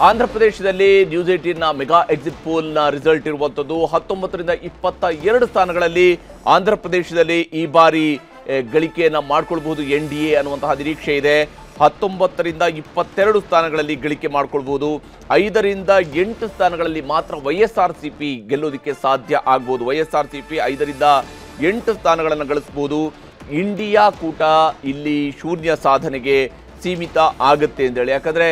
ಆಂಧ್ರ ಪ್ರದೇಶದಲ್ಲಿ news 18ನ mega exit ಪೋಲ್ನ result ಇರುವಂಥದ್ದು 19 ರಿಂದ 22 ಸ್ಥಾನಗಳಲ್ಲಿ ಆಂಧ್ರ ಪ್ರದೇಶದಲ್ಲಿ ಈ ಬಾರಿ ಗಳಿಕೆಯನ್ನು ಮಾಡಿಕೊಳ್ಳಬಹುದು NDA ಅನ್ನುವಂತಹ ನಿರೀಕ್ಷೆ ಇದೆ. 19 ರಿಂದ 22 ಸ್ಥಾನಗಳಲ್ಲಿ ಗಳಿಕೆ ಮಾಡಿಕೊಳ್ಳಬಹುದು. 5 ರಿಂದ 8 ಸ್ಥಾನಗಳಲ್ಲಿ ಮಾತ್ರ YSRCP ಗೆಲ್ಲೋದಕ್ಕೆ ಸಾಧ್ಯ ಆಗಬಹುದು. YSRCP 5 ರಿಂದ 8 ಸ್ಥಾನಗಳನ್ನು ಗಳಿಸಬಹುದು. ಇಂಡಿಯಾ ಕೂಟ ಇಲ್ಲಿ ಶೂನ್ಯ ಸಾಧನೆಗೆ ಸೀಮಿತ ಆಗುತ್ತೆ ಅಂತೇಳಿ. ಯಾಕಂದರೆ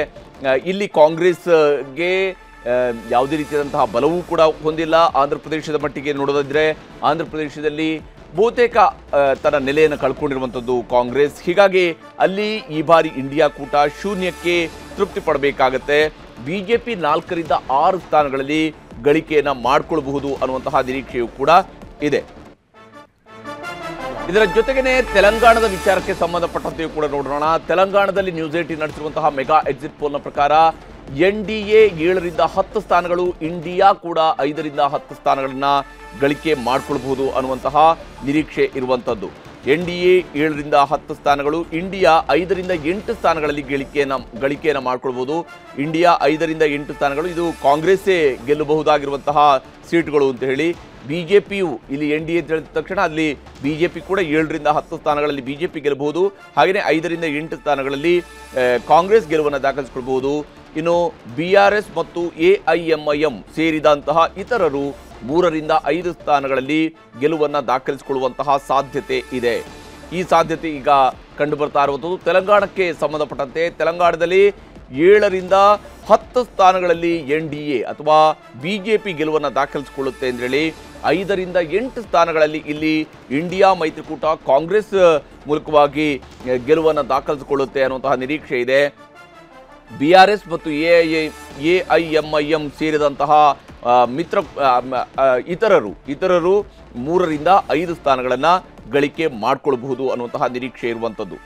ಇಲ್ಲಿ ಕಾಂಗ್ರೆಸ್ಗೆ ಯಾವುದೇ ರೀತಿಯಾದಂತಹ ಬಲವೂ ಕೂಡ ಹೊಂದಿಲ್ಲ. ಆಂಧ್ರ ಪ್ರದೇಶದ ಮಟ್ಟಿಗೆ ನೋಡೋದಾದರೆ ಆಂಧ್ರ ಪ್ರದೇಶದಲ್ಲಿ ಬಹುತೇಕ ತನ್ನ ನೆಲೆಯನ್ನು ಕಳ್ಕೊಂಡಿರುವಂಥದ್ದು ಕಾಂಗ್ರೆಸ್. ಹೀಗಾಗಿ ಅಲ್ಲಿ ಈ ಬಾರಿ ಇಂಡಿಯಾ ಕೂಟ ಶೂನ್ಯಕ್ಕೆ ತೃಪ್ತಿ ಪಡಬೇಕಾಗತ್ತೆ. BJP 4 ರಿಂದ 6 ಸ್ಥಾನಗಳಲ್ಲಿ ಗಳಿಕೆಯನ್ನು ಮಾಡಿಕೊಳ್ಳಬಹುದು ಅನ್ನುವಂತಹ ನಿರೀಕ್ಷೆಯೂ ಕೂಡ ಇದೆ. ಇದರ ಜೊತೆಗೇನೆ ತೆಲಂಗಾಣದ ವಿಚಾರಕ್ಕೆ ಸಂಬಂಧಪಟ್ಟಂತೆಯೂ ಕೂಡ ನೋಡೋಣ. ತೆಲಂಗಾಣದಲ್ಲಿ ನ್ಯೂಸ್ 18 ನಡೆಸಿರುವಂತಹ ಮೆಗಾ ಎಕ್ಸಿಟ್ ಪೋಲ್ನ ಪ್ರಕಾರ NDA 7 ರಿಂದ 10 ಸ್ಥಾನಗಳು, ಇಂಡಿಯಾ ಕೂಡ 5 ರಿಂದ 10 ಸ್ಥಾನಗಳನ್ನು ಗಳಿಕೆ ಮಾಡಿಕೊಳ್ಳಬಹುದು ಅನ್ನುವಂತಹ ನಿರೀಕ್ಷೆ ಇರುವಂಥದ್ದು. NDA 7 ರಿಂದ 10 ಸ್ಥಾನಗಳು, ಇಂಡಿಯಾ 5 ರಿಂದ 8 ಸ್ಥಾನಗಳಲ್ಲಿ ಗಳಿಕೆಯನ್ನು ಮಾಡಿಕೊಳ್ಬಹುದು. ಇಂಡಿಯಾ 5 ರಿಂದ 8 ಸ್ಥಾನಗಳು, ಇದು ಕಾಂಗ್ರೆಸ್ಸೇ ಗೆಲ್ಲಬಹುದಾಗಿರುವಂತಹ ಸೀಟ್ಗಳು ಅಂತ ಹೇಳಿ. BJPಯು ಇಲ್ಲಿ NDA ಅಂತ ಹೇಳಿದ ತಕ್ಷಣ ಅಲ್ಲಿ BJP ಕೂಡ 7 ರಿಂದ 10 ಸ್ಥಾನಗಳಲ್ಲಿ BJP ಗೆಲ್ಲಬಹುದು. ಹಾಗೆಯೇ 5 ರಿಂದ 8 ಸ್ಥಾನಗಳಲ್ಲಿ ಕಾಂಗ್ರೆಸ್ ಗೆಲುವನ್ನು ದಾಖಲಿಸಿಕೊಳ್ಬಹುದು. ಇನ್ನು BRS ಮತ್ತು AIMIM ಸೇರಿದಂತಹ ಇತರರು 3 ರಿಂದ 5 ಸ್ಥಾನಗಳಲ್ಲಿ ಗೆಲುವನ್ನು ದಾಖಲಿಸಿಕೊಳ್ಳುವಂತಹ ಸಾಧ್ಯತೆ ಇದೆ. ಈ ಸಾಧ್ಯತೆ ಈಗ ಕಂಡು ಬರ್ತಾ ಇರುವಂಥದ್ದು. ತೆಲಂಗಾಣಕ್ಕೆ ಸಂಬಂಧಪಟ್ಟಂತೆ ತೆಲಂಗಾಣದಲ್ಲಿ 7 ರಿಂದ 10 ಸ್ಥಾನಗಳಲ್ಲಿ NDA ಅಥವಾ BJP ಗೆಲುವನ್ನು ದಾಖಲಿಸಿಕೊಳ್ಳುತ್ತೆ ಅಂತೇಳಿ. 5 ರಿಂದ 8 ಸ್ಥಾನಗಳಲ್ಲಿ ಇಲ್ಲಿ ಇಂಡಿಯಾ ಮೈತ್ರಿಕೂಟ ಕಾಂಗ್ರೆಸ್ ಮೂಲಕವಾಗಿ ಗೆಲುವನ್ನು ದಾಖಲಿಸಿಕೊಳ್ಳುತ್ತೆ ಅನ್ನುವಂತಹ ನಿರೀಕ್ಷೆ ಇದೆ. BRS ಮತ್ತು AIMIM ಸೇರಿದಂತಹ ಇತರರು 3 ರಿಂದ 5 ಸ್ಥಾನಗಳನ್ನು ಗಳಿಕೆ ಮಾಡಿಕೊಳ್ಳಬಹುದು ಅನ್ನುವಂತಹ ನಿರೀಕ್ಷೆ ಇರುವಂಥದ್ದು.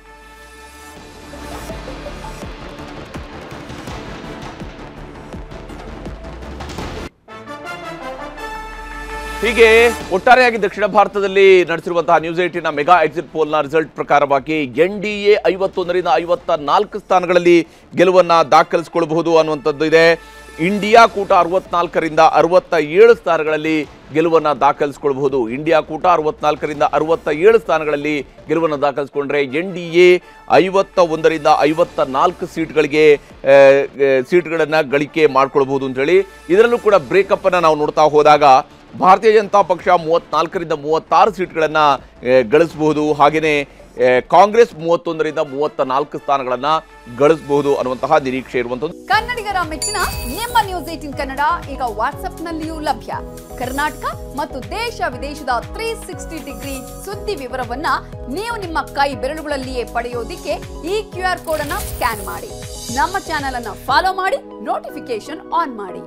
ಹೀಗೆ ಒಟ್ಟಾರೆಯಾಗಿ ದಕ್ಷಿಣ ಭಾರತದಲ್ಲಿ ನಡೆಸಿರುವಂತಹ ನ್ಯೂಸ್ 18ನ ಮೆಗಾ ಎಕ್ಸಿಟ್ ಪೋಲ್ನ ರಿಸಲ್ಟ್ ಪ್ರಕಾರವಾಗಿ NDA 51 ರಿಂದ 54 ಸ್ಥಾನಗಳಲ್ಲಿ ಗೆಲುವನ್ನು ದಾಖಲಿಸಿಕೊಳ್ಳಬಹುದು ಅನ್ನುವಂಥದ್ದು ಇದೆ. ಇಂಡಿಯಾ ಕೂಟ 64 ರಿಂದ 67 ಸ್ಥಾನಗಳಲ್ಲಿ ಗೆಲುವನ್ನು ದಾಖಲಿಸಿಕೊಳ್ಳಬಹುದು. ಇಂಡಿಯಾ ಕೂಟ 64 ರಿಂದ 67 ಸ್ಥಾನಗಳಲ್ಲಿ ಗೆಲುವನ್ನು ದಾಖಲಿಸಿಕೊಂಡ್ರೆ NDA 51 ರಿಂದ 54 ಸೀಟ್ಗಳನ್ನು ಗಳಿಕೆ ಮಾಡಿಕೊಳ್ಬಹುದು ಅಂತೇಳಿ. ಇದರಲ್ಲೂ ಕೂಡ ಬ್ರೇಕಪ್ ಅನ್ನು ನಾವು ನೋಡ್ತಾ ಹೋದಾಗ ಭಾರತೀಯ ಜನತಾ ಪಕ್ಷ 34 ರಿಂದ 36 ಸೀಟ್ಗಳನ್ನು ಗಳಿಸಬಹುದು. ಹಾಗೆಯೇ ಕಾಂಗ್ರೆಸ್ 31 ರಿಂದ 34 ಸ್ಥಾನಗಳನ್ನು ಗಳಿಸಬಹುದು ಅನ್ನುವಂತಹ ನಿರೀಕ್ಷೆ ಇರುವಂಥದ್ದು. ಕನ್ನಡಿಗರ ಮೆಚ್ಚಿನ ನಿಮ್ಮ ನ್ಯೂಸ್ 18 ಕನ್ನಡ ಈಗ ವಾಟ್ಸ್ಆಪ್ನಲ್ಲಿಯೂ ಲಭ್ಯ. ಕರ್ನಾಟಕ ಮತ್ತು ದೇಶ ವಿದೇಶದ 360 ಡಿಗ್ರಿ ಸುದ್ದಿ ವಿವರವನ್ನ ನೀವು ನಿಮ್ಮ ಕೈ ಬೆರಳುಗಳಲ್ಲಿಯೇ ಪಡೆಯೋದಿಕ್ಕೆ ಈ QR ಕೋಡ್ ಅನ್ನು ಸ್ಕ್ಯಾನ್ ಮಾಡಿ. ನಮ್ಮ ಚಾನೆಲ್ ಅನ್ನು ಫಾಲೋ ಮಾಡಿ, ನೋಟಿಫಿಕೇಶನ್ ಆನ್ ಮಾಡಿ.